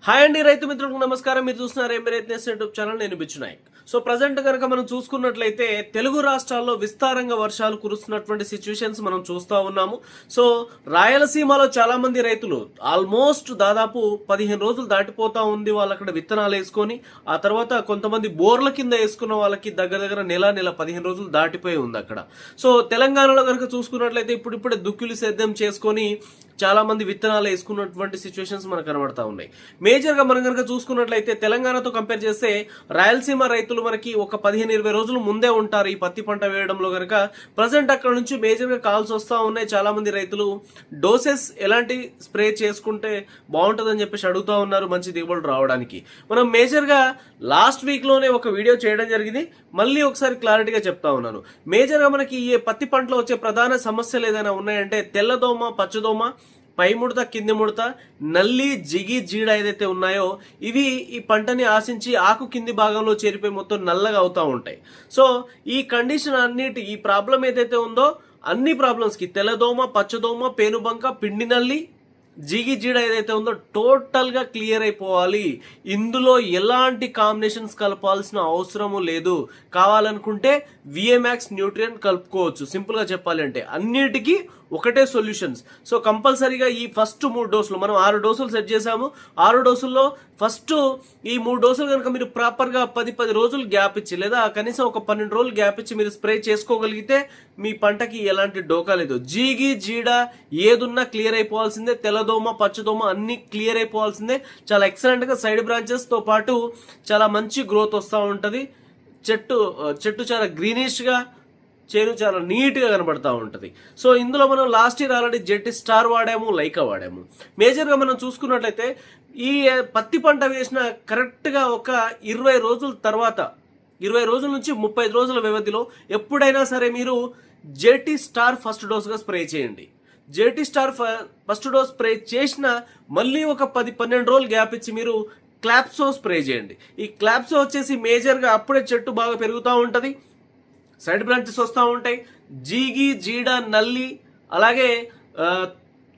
Hi అండి రైతు మిత్రులకు నమస్కారం. మీరు చూస్తున్నారు ఏం రైతు యూట్యూబ్ ఛానల్. నేను బిచ్చు నాయక్. సో ప్రజెంట్ కనుక మనం చూసుకున్నట్లయితే తెలుగు రాష్ట్రాల్లో విస్తారంగా వర్షాలు కురుస్తున్నటువంటి సిచ్యువేషన్స్ మనం చూస్తూ ఉన్నాము. సో రాయలసీమలో చాలా మంది రైతులు ఆల్మోస్ట్ దాదాపు 15 రోజులు దాటిపోతా ఉంది వాళ్ళు అక్కడ విత్తనాలు వేసుకొని. ఆ తర్వాత కొంతమంది బోర్ల కింద వేసుకున్న వాళ్ళకి దగ్గర నెల 15 రోజులు దాటిపోయి ఉంది అక్కడ. సో తెలంగాణలో కనుక చూసుకున్నట్లయితే ఇప్పుడిప్పుడే దుక్కులు సేద్యం చేసుకొని చాలా మంది విత్తనాలు వేసుకున్నటువంటి సిచ్యువేషన్స్ మనకు కనబడతా ఉన్నాయి. మేజర్ గా మనం కనుక చూసుకున్నట్లయితే తెలంగాణతో కంపేర్ చేస్తే రాయలసీమ రైతులు మనకి ఒక 15-20 రోజులు ముందే ఉంటారు ఈ పత్తి పంట వేయడంలో. కనుక ప్రజెంట్ అక్కడ నుంచి మేజర్ గా కాల్స్ వస్తూ ఉన్నాయి. చాలా మంది రైతులు డోసెస్ ఎలాంటి స్ప్రే చేసుకుంటే బాగుంటుందని చెప్పేసి అడుగుతూ ఉన్నారు మంచి దిగుబడులు రావడానికి. మనం మేజర్ గా లాస్ట్ వీక్ లోనే ఒక వీడియో చేయడం జరిగింది. మళ్ళీ ఒకసారి క్లారిటీగా చెప్తా ఉన్నాను. మేజర్ గా మనకి ఈ పత్తి పంటలో వచ్చే ప్రధాన సమస్యలు ఏదైనా ఉన్నాయంటే తెల్లదోమ, పచ్చదోమ, పై ముడత, కింది ముడత, నల్లి, జిగి, జీడ ఏదైతే ఉన్నాయో ఇవి ఈ పంటని ఆశించి ఆకు కింది భాగంలో చేరిపోయి మొత్తం నల్లగా అవుతూ ఉంటాయి. సో ఈ కండిషన్ ఈ ప్రాబ్లం ఏదైతే ఉందో అన్ని ప్రాబ్లమ్స్కి తెల్లదోమ, పచ్చదోమ, పేనుబంక, పిండి నల్లి, జిగి, జీడ ఏదైతే ఉందో టోటల్గా క్లియర్ అయిపోవాలి. ఇందులో ఎలాంటి కాంబినేషన్స్ కలపాల్సిన అవసరము లేదు. కావాలనుకుంటే విఎమాక్స్ న్యూట్రియన్ కలుపుకోవచ్చు. సింపుల్గా చెప్పాలి అంటే అన్నిటికీ ఒకటే సొల్యూషన్స్. సో కంపల్సరీగా ఈ ఫస్ట్ 3 డోసులు మనం 6 డోసులు సెట్ చేసాము. 6 డోసుల్లో ఫస్ట్ ఈ 3 డోసులు కనుక మీరు ప్రాపర్గా 10 రోజులు గ్యాప్ ఇచ్చి లేదా కనీసం ఒక 12 రోజులు గ్యాప్ ఇచ్చి మీరు స్ప్రే చేసుకోగలిగితే మీ పంటకి ఎలాంటి డోకా లేదు. జీగి, జీడ ఏదున్నా క్లియర్ అయిపోవాల్సిందే. తెల్లదోమ, పచ్చదోమ అన్ని క్లియర్ అయిపోవాల్సిందే. చాలా ఎక్సలెంట్గా సైడ్ బ్రాంచెస్తో పాటు చాలా మంచి గ్రోత్ వస్తూ ఉంటుంది. చెట్టు చాలా గ్రీనిష్గా, చేను చాలా నీట్గా కనబడతా ఉంటుంది. సో ఇందులో మనం last year already jet star వాడాము, లైకా వాడాము. మేజర్గా మనం చూసుకున్నట్లయితే ఈ పత్తి పంట వేసిన కరెక్ట్గా ఒక 20 రోజుల తర్వాత 20 రోజుల నుంచి 35 రోజుల వ్యవధిలో ఎప్పుడైనా సరే మీరు జెటి స్టార్ ఫస్ట్ డోస్గా స్ప్రే చేయండి. జెటి స్టార్ ఫస్ట్ డోస్ స్ప్రే చేసిన మళ్ళీ ఒక 10-12 రోజులు గ్యాప్ ఇచ్చి మీరు క్లాప్సో స్ప్రే చేయండి. ఈ క్లాప్సో వచ్చేసి మేజర్గా అప్పుడే చెట్టు బాగా పెరుగుతూ ఉంటుంది, సైడ్ బ్రాంచెస్ వస్తూ ఉంటాయి. జీగి, జీడ, నల్లి అలాగే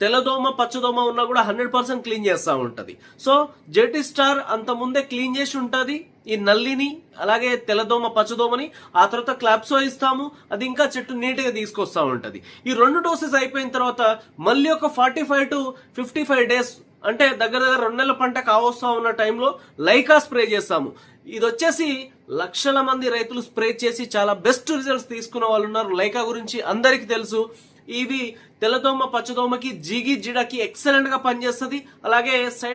తెల్లదోమ, పచ్చదోమ ఉన్నా కూడా 100% క్లీన్ చేస్తూ ఉంటుంది. సో జెటి స్టార్ అంత ముందే క్లీన్ చేసి ఉంటుంది ఈ నల్లిని అలాగే తెల్లదోమ, పచ్చదోమని. ఆ తర్వాత క్లాప్సో ఇస్తాము, అది ఇంకా చెట్టు నీట్గా తీసుకొస్తూ ఉంటుంది. ఈ 2 డోసెస్ అయిపోయిన తర్వాత మళ్ళీ ఒక 45 to 55 డేస్ అంటే దగ్గర 2 నెలల పంట కావస్తా ఉన్న టైంలో లైకా స్ప్రే చేస్తాము. ఇది వచ్చేసి లక్షల మంది రైతులు స్ప్రే చేసి చాలా బెస్ట్ రిజల్ట్స్ తీసుకున్న వాళ్ళు ఉన్నారు. లైకా గురించి అందరికీ తెలుసు. ఇవి తెల్లదోమ, పచ్చదోమకి, జిగి, జిడకి ఎక్సలెంట్గా పనిచేస్తుంది. అలాగే